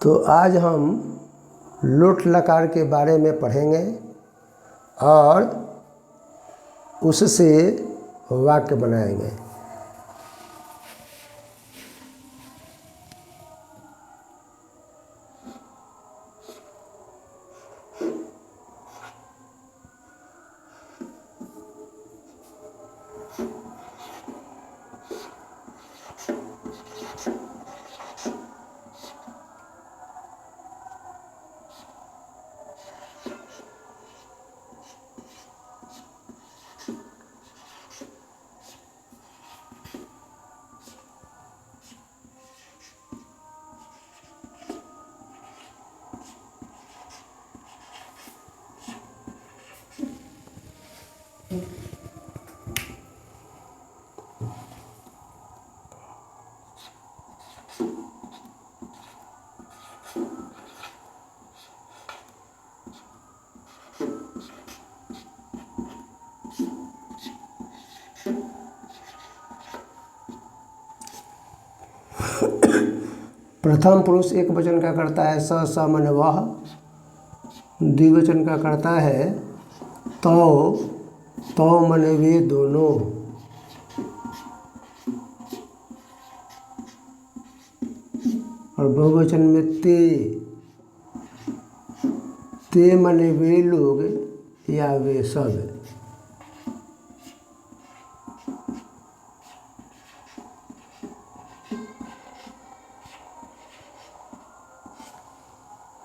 तो आज हम लोट लकार के बारे में पढ़ेंगे और उससे वाक्य बनाएंगे। प्रथम पुरुष एक वचन का करता है स माने वह, द्विवचन का करता है तो माने वे दोनों, और बहुवचन में ते माने वे लोग या वे सब।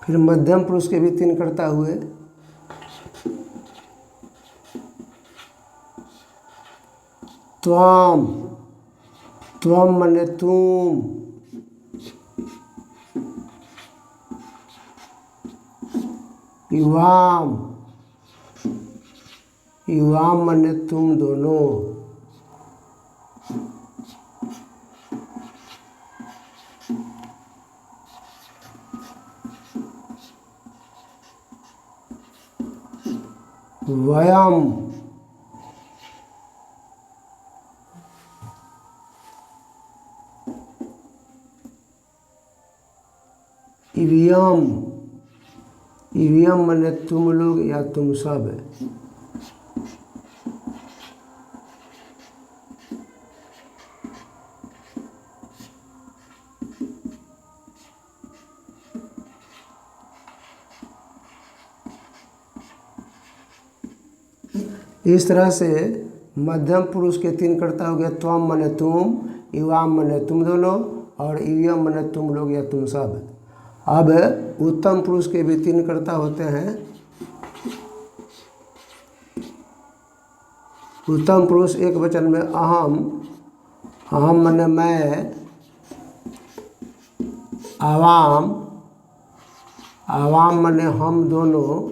फिर मध्यम पुरुष के भी तीन कर्ता हुए। त्वम माने तुम, युवाम माने तुम दोनों, वयम ईवीएम माने तुम लोग या तुम सब। इस तरह से मध्यम पुरुष के तीन कर्ता हो गया। त्वम माने तुम, युवाम माने तुम दोनों, और ईवीएम माने तुम लोग या तुम सब। अब उत्तम पुरुष के भी तीन कर्ता होते हैं। उत्तम पुरुष एक वचन में अहम माने मैं, आवाम माने हम दोनों,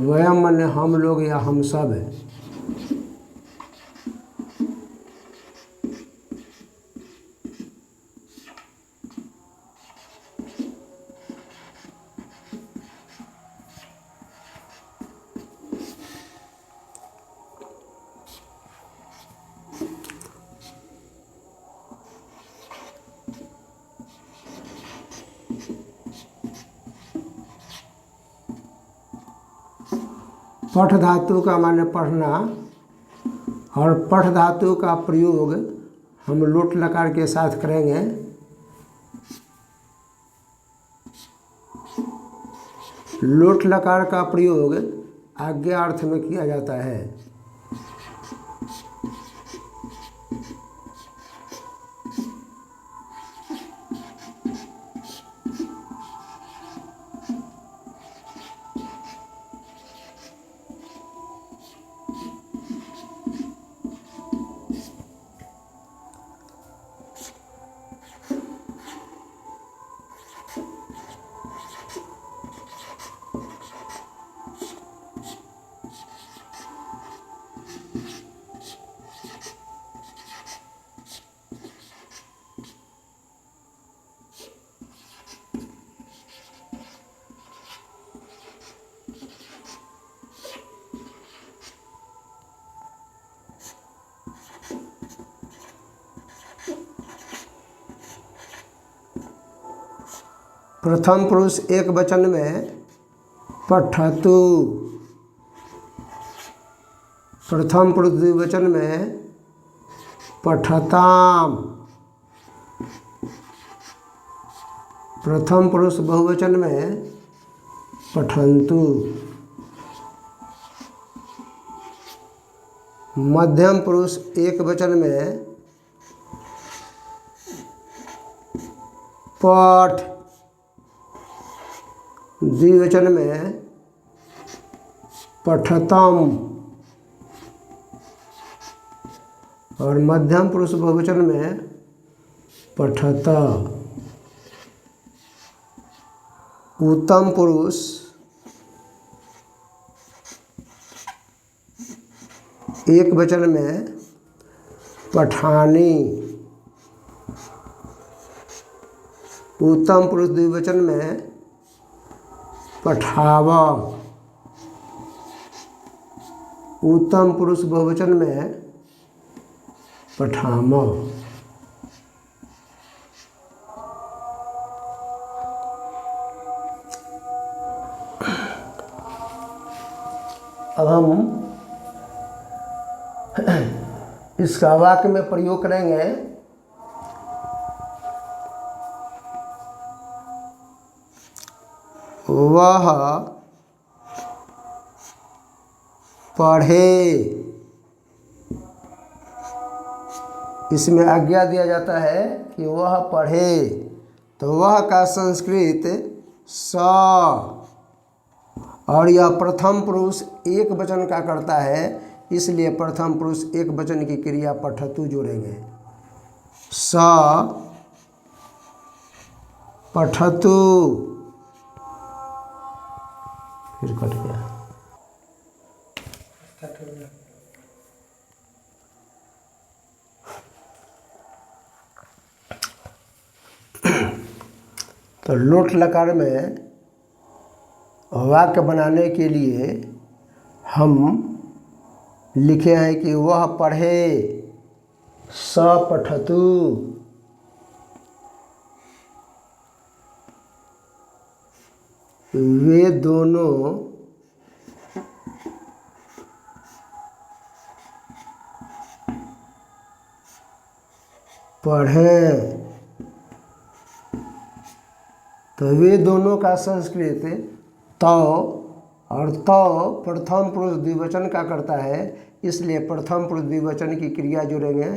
वयम माने हम लोग या हम सब। पठ धातु का माने पढ़ना, और पठ धातु का प्रयोग हम लोट लकार के साथ करेंगे। लोट लकार का प्रयोग आज्ञा अर्थ में किया जाता है। प्रथम पुरुष एक वचन में पठतु, प्रथम पुरुष द्विवचन में पठताम, प्रथम पुरुष बहुवचन में पठन्तु, मध्यम पुरुष एक वचन में पठ, द्विवचन में पठतम और मध्यम पुरुष बहुवचन में पठत। उत्तम पुरुष एक वचन में पठानी, उत्तम पुरुष द्विवचन में पठावा, उत्तम पुरुष बहुवचन में पठामा। अब हम इसका वाक्य में प्रयोग करेंगे। वह पढ़े, इसमें आज्ञा दिया जाता है कि वह पढ़े, तो वह का संस्कृत स, और यह प्रथम पुरुष एक वचन का करता है, इसलिए प्रथम पुरुष एक वचन की क्रिया पठतु जोड़ेंगे। स पठतु, फिर कट गया। तो लोट लकार में वाक्य बनाने के लिए हम लिखे हैं कि वह पढ़े, स पठतु, वे दोनों पढ़ें। तो वे दोनों का संस्कृत तो, और तो प्रथम पुरुष द्विवचन का करता है, इसलिए प्रथम पुरुष द्विवचन की क्रिया जोड़ेंगे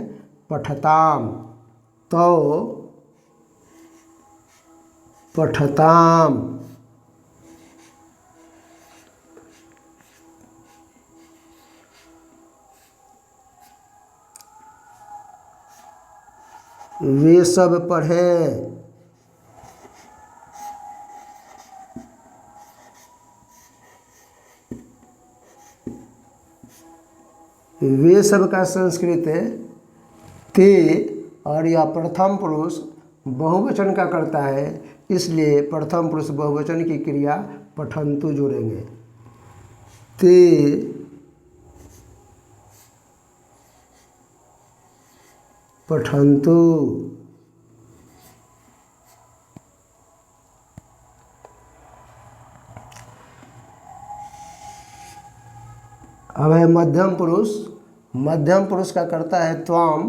पठताम, तो पठताम। वे सब पढ़ें, वे सब का संस्कृत ते, और यह प्रथम पुरुष बहुवचन का करता है, इसलिए प्रथम पुरुष बहुवचन की क्रिया पठन्तु जोड़ेंगे। ते पठन्तु। अब है मध्यम पुरुष। मध्यम पुरुष का करता है त्वम,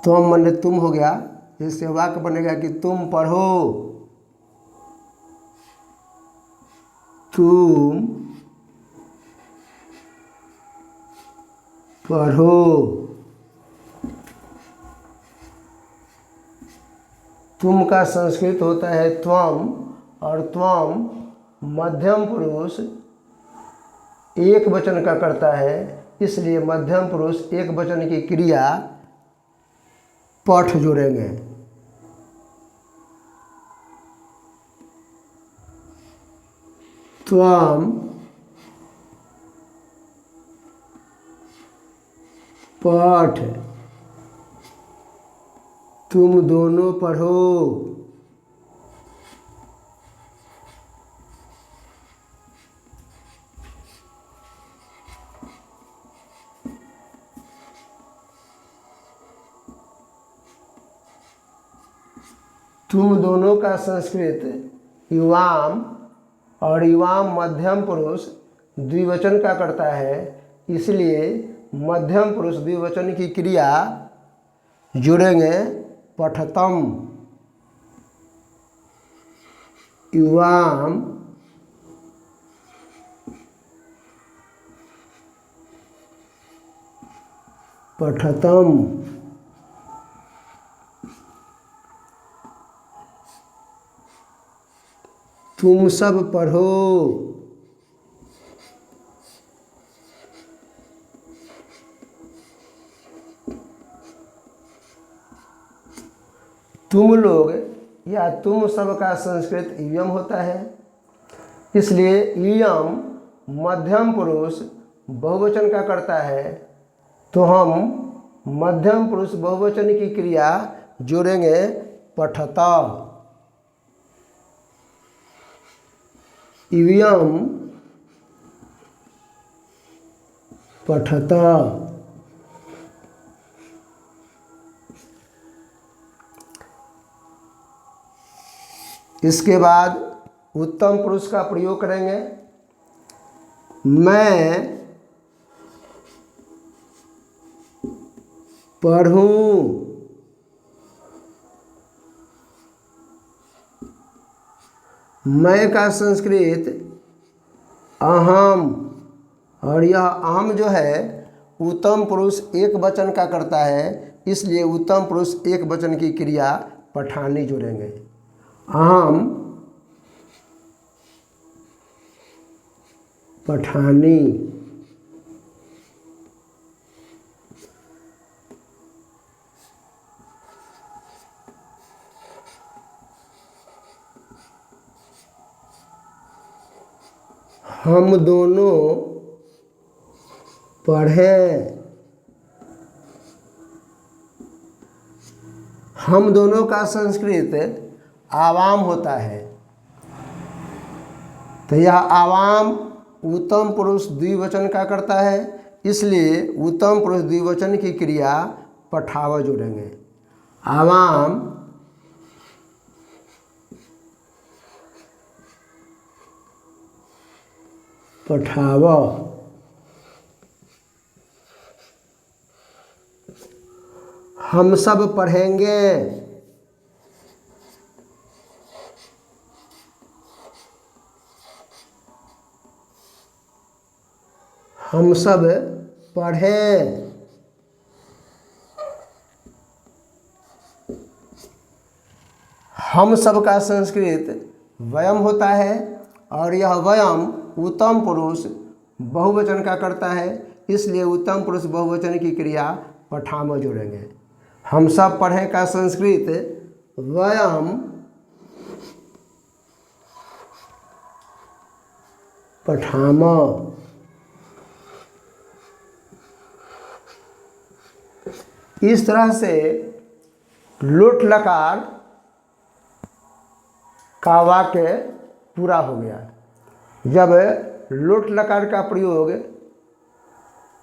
त्वम माने तुम हो गया, इससे वाक्य बनेगा कि तुम पढ़ो, तुम पढ़ो। तुम का संस्कृत होता है त्वम, और त्वम मध्यम पुरुष एक वचन का करता है, इसलिए मध्यम पुरुष एक वचन की क्रिया पठ जोड़ेंगे। त्वम पठ, तुम दोनों पढ़ो। तुम दोनों का संस्कृत युवाम और युवाम मध्यम पुरुष द्विवचन का करता है, इसलिए मध्यम पुरुष द्विवचन की क्रिया जुड़ेंगे पठतम युवाम पठतम। तुम सब पढ़ो। तुम लोग या तुम सब का संस्कृत इयम होता है, इसलिए इयम मध्यम पुरुष बहुवचन का करता है, तो हम मध्यम पुरुष बहुवचन की क्रिया जोड़ेंगे पठता। इयम पठता। इसके बाद उत्तम पुरुष का प्रयोग करेंगे। मैं पढ़ूं। मैं का संस्कृत अहम, और यह अहम जो है उत्तम पुरुष एक वचन का करता है, इसलिए उत्तम पुरुष एक वचन की क्रिया पठानी जोड़ेंगे। अहम पठानी। हम दोनों पढ़ें। हम दोनों का संस्कृत आवाम होता है, तो यह आवाम उत्तम पुरुष द्विवचन का करता है, इसलिए उत्तम पुरुष द्विवचन की क्रिया पठाव जोड़ेंगे। आवाम पठाव। हम सब पढ़ेंगे। हम सब पढ़ें। हम सब का संस्कृत वयम होता है, और यह वयम उत्तम पुरुष बहुवचन का करता है, इसलिए उत्तम पुरुष बहुवचन की क्रिया पठाम जोड़ेंगे। हम सब पढ़ें का संस्कृत वयम पठाम। इस तरह से लोट लकार का वाक्य पूरा हो गया। जब लोट लकार का प्रयोग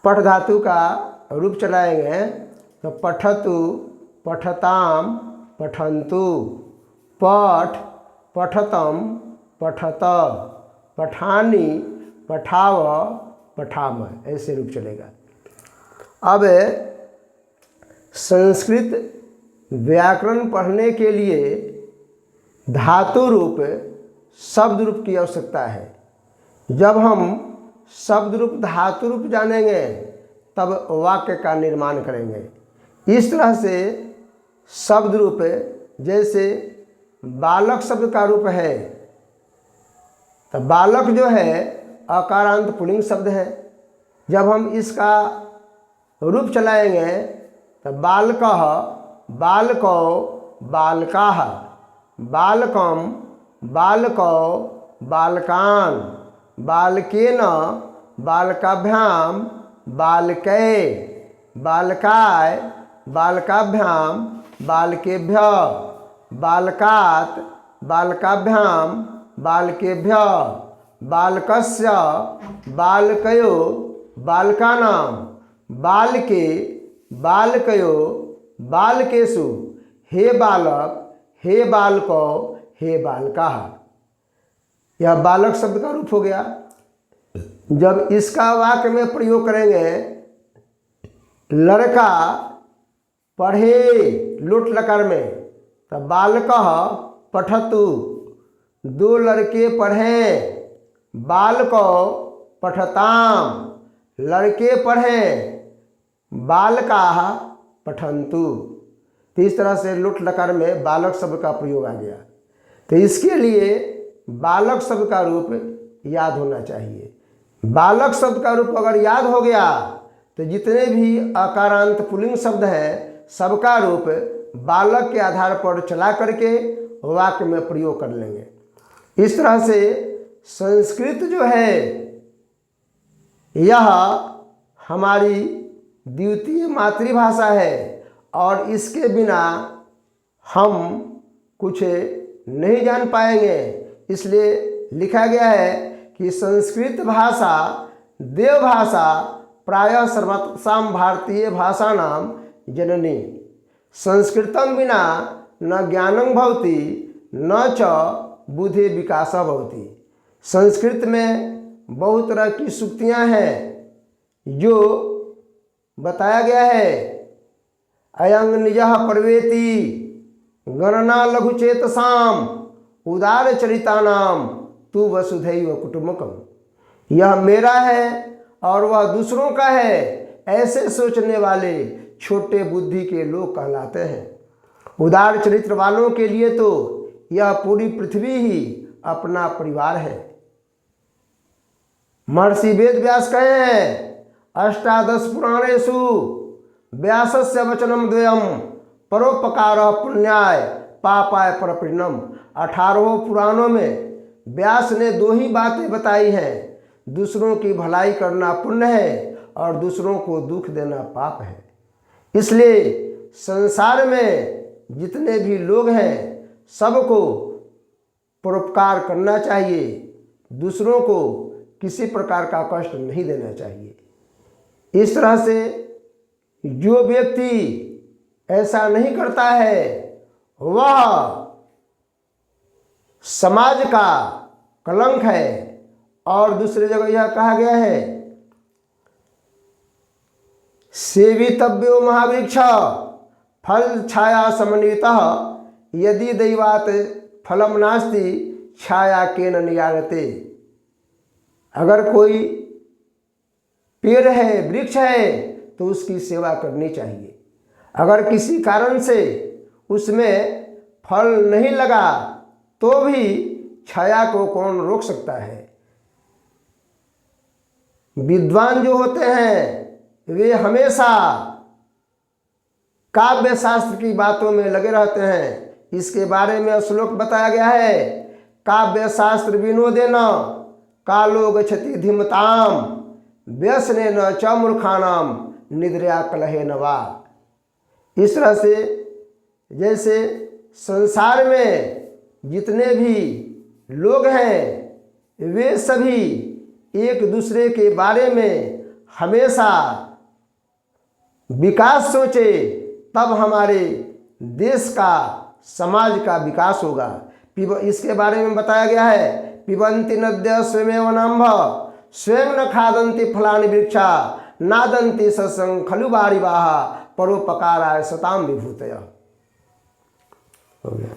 पठ धातु का रूप चलाएंगे तो पठतु, पठताम, पठन्तु, पठ, पठतम, पठत, पठानी, पठाव, पठाम, ऐसे रूप चलेगा। अब संस्कृत व्याकरण पढ़ने के लिए धातु रूप, शब्द रूप की आवश्यकता है। जब हम शब्द रूप, धातु रूप जानेंगे तब वाक्य का निर्माण करेंगे। इस तरह से शब्द रूप, जैसे बालक शब्द का रूप है, तो बालक जो है अकारांत पुल्लिंग शब्द है। जब हम इसका रूप चलाएंगे तो बालकः, बालकौ, बालकाः, बालकम, बालकौ, बालकान्, बालकेन, बालकाभ्याम, बालकै, बालकाय, बालकाभ्याम, बालकेभ्यः, बालकात्, बालकाभ्याम, बालकेभ्यः, बालकस्य, बालकयो, बालकानां, बालके, बालकयो, बालकेषु, हे बालक, हे बालको हे बालका। यह बालक शब्द का रूप हो गया। जब इसका वाक्य में प्रयोग करेंगे, लड़का पढ़े लुट लकार में, तब बालकः पठतु, दो लड़के पढ़ें, बालको पठताम, लड़के पढ़ें, बालकाः पठन्तु। तो इस तरह से लुट लकार में बालक शब्द का प्रयोग आ गया। तो इसके लिए बालक शब्द का रूप याद होना चाहिए। बालक शब्द का रूप अगर याद हो गया तो जितने भी अकारांत पुल्लिंग शब्द हैं सबका रूप बालक के आधार पर चला करके वाक्य में प्रयोग कर लेंगे। इस तरह से संस्कृत जो है यह हमारी द्वितीय मातृभाषा है और इसके बिना हम कुछ नहीं जान पाएंगे। इसलिए लिखा गया है कि संस्कृत भाषा देवभाषा प्रायः सर्वासां भारतीय भाषाणां जननी। संस्कृतं विना न ज्ञानं भवति न च बुद्धि विकासः भवति। संस्कृत में बहुत तरह की सूक्तियाँ हैं जो बताया गया है। अयंग निजः पर्वेति गणना लघुचेतसाम उदार चरितानाम तु वसुधैव कुटुम्बकम। यह मेरा है और वह दूसरों का है, ऐसे सोचने वाले छोटे बुद्धि के लोग कहलाते हैं। उदार चरित्र वालों के लिए तो यह पूरी पृथ्वी ही अपना परिवार है। महर्षि वेद व्यास कहे हैं, अष्टादश पुराणेषु व्यासस्य वचनम द्वयम परोपकारः पुण्याय पापाय परपीड़नम। 18 पुराणों में व्यास ने 2 ही बातें बताई हैं, दूसरों की भलाई करना पुण्य है और दूसरों को दुख देना पाप है। इसलिए संसार में जितने भी लोग हैं सबको परोपकार करना चाहिए, दूसरों को किसी प्रकार का कष्ट नहीं देना चाहिए। इस तरह से जो व्यक्ति ऐसा नहीं करता है वह समाज का कलंक है। और दूसरी जगह यह कहा गया है, सेवितव्यो महावृक्ष फल छाया समन्वितः यदि दैवात फलम नास्ति छाया केन नियारते। अगर कोई पेड़ है, वृक्ष है, तो उसकी सेवा करनी चाहिए। अगर किसी कारण से उसमें फल नहीं लगा तो भी छाया को कौन रोक सकता है। विद्वान जो होते हैं वे हमेशा काव्य शास्त्र की बातों में लगे रहते हैं। इसके बारे में श्लोक बताया गया है, काव्य शास्त्र विनोदेन कालो गच्छति धीमताम व्यसनेन च मूर्खाणाम निद्रया कलहेन वा। इस तरह से जैसे संसार में जितने भी लोग हैं वे सभी एक दूसरे के बारे में हमेशा विकास सोचे, तब हमारे देश का समाज का विकास होगा। इसके बारे में बताया गया है, पिबन्ति नद्यः स्वयमेव नाम्भ स्वयं न खादन्ति फलानि वृक्षा नादन्ति सत्संग खलु वारिवाः परोपकाराय सताम विभूतयः। हो गया।